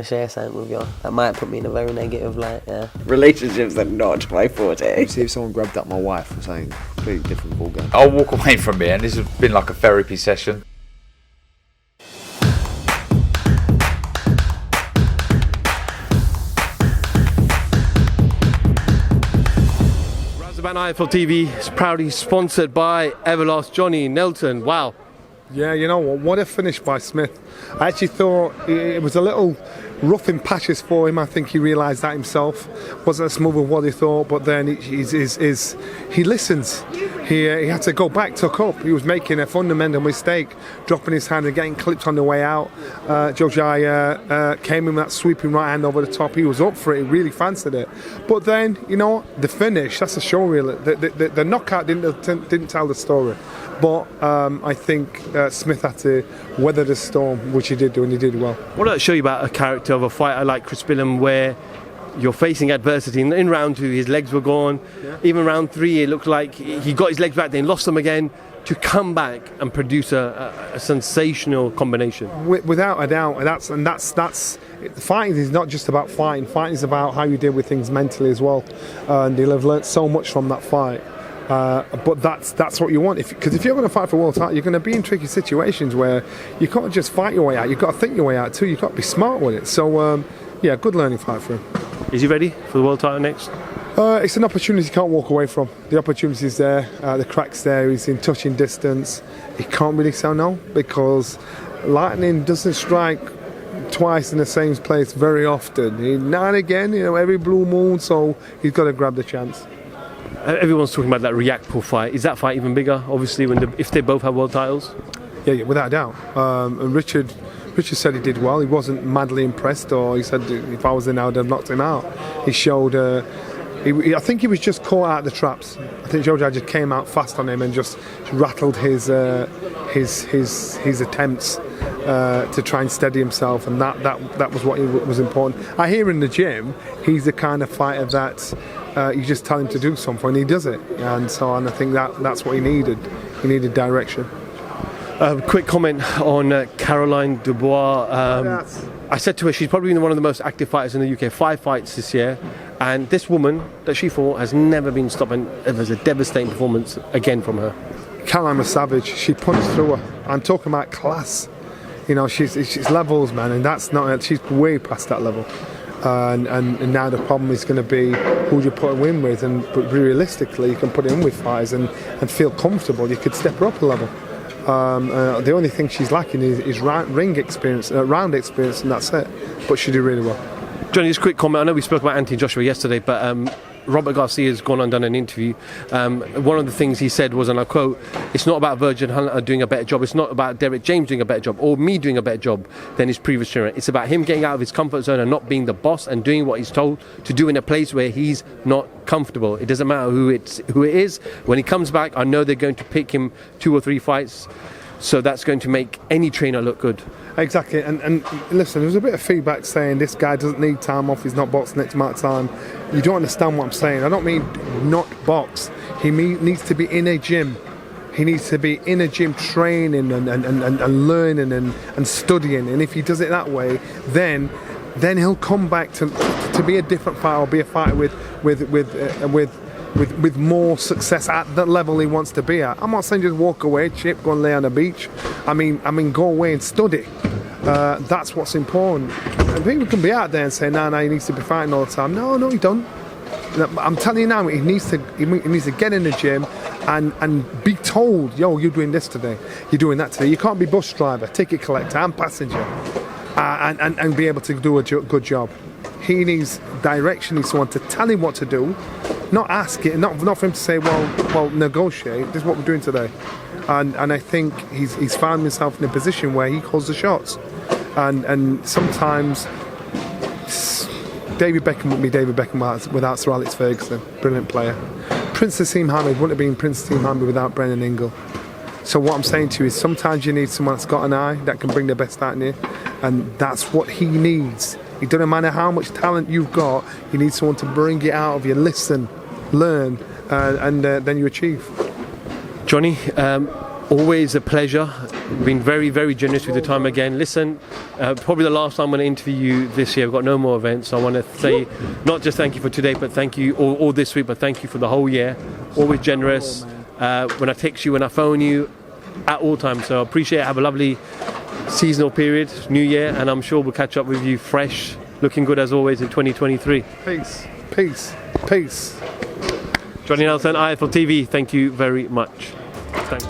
to share something with you. That might put me in a very negative light, yeah. Relationships are not my forte. See if someone grabbed up my wife or something completely different ballgame. I'll walk away from here, and this has been like a therapy session. IFL TV is proudly sponsored by Everlast Johnny Nelton. Wow. Yeah, you know what a finish by Smith. I actually thought it was a little rough in patches for him. I think he realised that himself. Wasn't as smooth as what he thought, but then he listens. He had to go back, tuck up. He was making a fundamental mistake, dropping his hand and getting clipped on the way out. Dubois came in with that sweeping right hand over the top. He was up for it. He really fancied it. But then, you know, the finish, that's a show reel. The knockout didn't tell the story. But I think Smith had to weather the storm, which he did do, and he did well. What does that show you about a character of a fighter like Chris Billum, where you're facing adversity? In round 2, his legs were gone. Yeah. Even round 3, it looked like he got his legs back, then lost them again. To come back and produce a sensational combination, without a doubt, and that's fighting is not just about fighting. Fighting is about how you deal with things mentally as well, and he'll have learnt so much from that fight. But that's what you want, because if you're going to fight for world title, you're going to be in tricky situations where you can't just fight your way out. You've got to think your way out too. You've got to be smart with it. So yeah, good learning fight for him. Is he ready for the world title next? It's an opportunity he can't walk away from. The opportunity is there, the crack's there, he's in touching distance. He can't really say no, because lightning doesn't strike twice in the same place very often. Now and again, you know, every blue moon, so he's got to grab the chance. Everyone's talking about that Riakpo fight. Is that fight even bigger, obviously, if they both have world titles? Yeah, without a doubt. And Richard said he did well. He wasn't madly impressed, or he said if I was in, I would have knocked him out. He showed... I think he was just caught out of the traps. I think Dubois just came out fast on him and just rattled his attempts to try and steady himself, and that was what was important. I hear in the gym he's the kind of fighter that you just tell him to do something and he does it, and I think that's what he needed. He needed direction. Quick comment on Caroline Dubois. I said to her, she's probably been one of the most active fighters in the UK, 5 fights this year, and this woman that she fought has never been stopped, and it was a devastating performance again from her. Caroline was savage. She punched through her. I'm talking about class. You know, she's levels, man, and that's not. She's way past that level. And now the problem is going to be who you put her in with, but realistically, you can put her in with fighters and feel comfortable. You could step her up a level. The only thing she's lacking is round experience, and that's it. But she did really well. Johnny, just a quick comment. I know we spoke about Anthony Joshua yesterday, but Robert Garcia has gone and done an interview. One of the things he said was, and I quote, "It's not about Virgin Hunter doing a better job. It's not about Derek James doing a better job or me doing a better job than his previous trainer. It's about him getting out of his comfort zone and not being the boss and doing what he's told to do in a place where he's not comfortable. It doesn't matter who it is. When he comes back, I know they're going to pick him 2 or 3 fights. So that's going to make any trainer look good." Exactly, and listen, there was a bit of feedback saying this guy doesn't need time off, he's not boxing next amount of time. You don't understand what I'm saying. I don't mean not box. He needs to be in a gym. He needs to be in a gym training and learning and studying. And if he does it that way, then he'll come back to be a different fighter, or be a fighter with more success at the level he wants to be at. I'm not saying just walk away, chip, go and lay on the beach. I mean go away and study. That's what's important. And people can be out there and say, no, he needs to be fighting all the time. No, he don't. I'm telling you now, he needs to get in the gym and be told, yo, you're doing this today, you're doing that today. You can't be bus driver, ticket collector, and passenger, and be able to do a good job. He needs direction. He needs someone to tell him what to do, not ask it, not for him to say, well, negotiate. This is what we're doing today. And I think he's found himself in a position where he calls the shots. And sometimes David Beckham wouldn't be David Beckham without Sir Alex Ferguson, brilliant player. Prince Nassim Hamid wouldn't have been Prince Nassim Hamid without Brendan Ingle. So what I'm saying to you is sometimes you need someone that's got an eye that can bring the best out in you, and that's what he needs. It doesn't matter how much talent you've got, you need someone to bring it out of you, listen, learn, and then you achieve. Johnny, always a pleasure. been very, very generous with your time again. Listen, probably the last time I'm going to interview you this year. I've got no more events. So I want to say, not just thank you for today, but thank you all this week, but thank you for the whole year. Always generous. When I text you, when I phone you, at all times. So I appreciate it. Have a lovely seasonal period, New Year, and I'm sure we'll catch up with you fresh, looking good as always in 2023. Peace, peace, peace. Johnny Nelson, IFL TV, thank you very much. Thanks.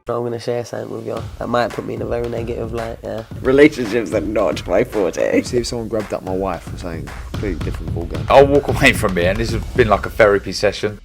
I'm going to share something with you that might put me in a very negative light, yeah. Relationships are not my forte. See if someone grabbed up my wife for saying completely different ballgame. I'll walk away from here, and this has been like a therapy session.